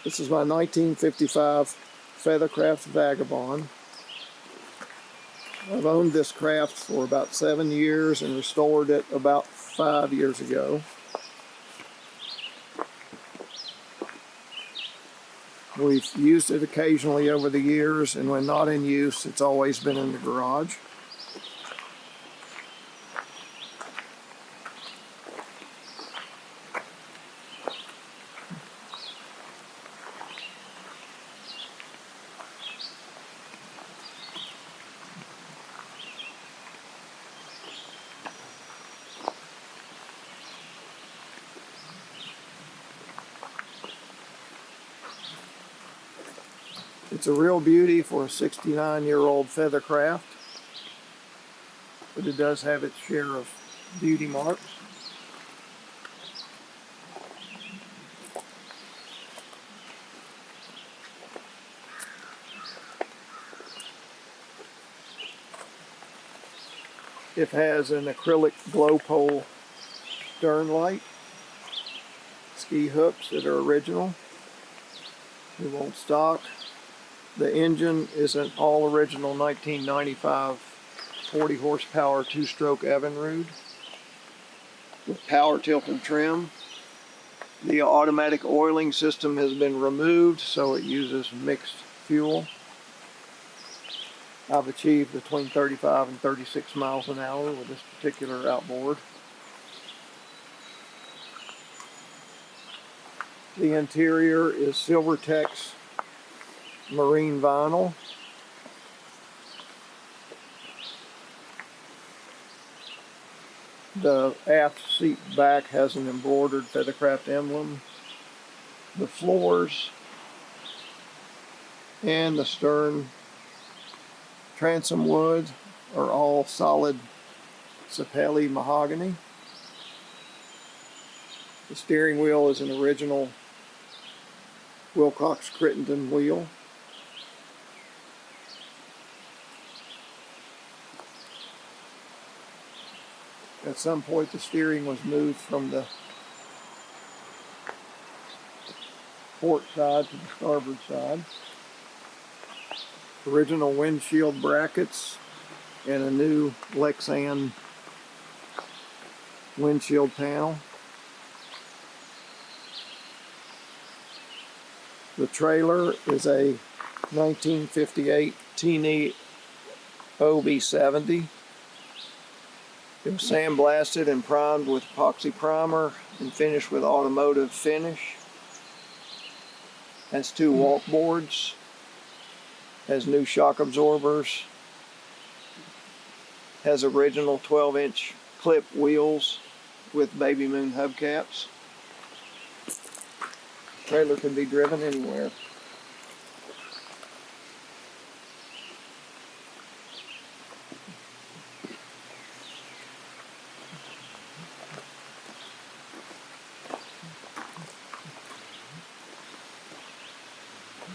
This is my 1955 Feather Craft Vagabond. I've owned this craft for about 7 years and restored it about 5 years ago. We've used it occasionally over the years, and when not in use, it's always been in the garage. It's a real beauty for a 69-year-old feather craft, but it does have its share of beauty marks. It has an acrylic glow pole stern light, ski hooks that are original. It won't stock. The engine is an all-original 1995 40 horsepower 2-stroke Evinrude with power tilted trim. The automatic oiling system has been removed, so it uses mixed fuel. I've achieved between 35 and 36 miles an hour with this particular outboard. The interior is Silvertex marine vinyl. The aft seat back has an embroidered Feathercraft emblem. The floors and the stern transom wood are all solid sapelli mahogany. The steering wheel is an original Wilcox Crittenden wheel. At some point the steering was moved from the port side to the starboard side. Original windshield brackets and a new Lexan windshield panel. The trailer is a 1958 Tee Nee OB70. It was sandblasted and primed with epoxy primer and finished with automotive finish. Has 2 walk boards. Has new shock absorbers. Has original 12-inch clip wheels with baby moon hubcaps. Trailer can be driven anywhere.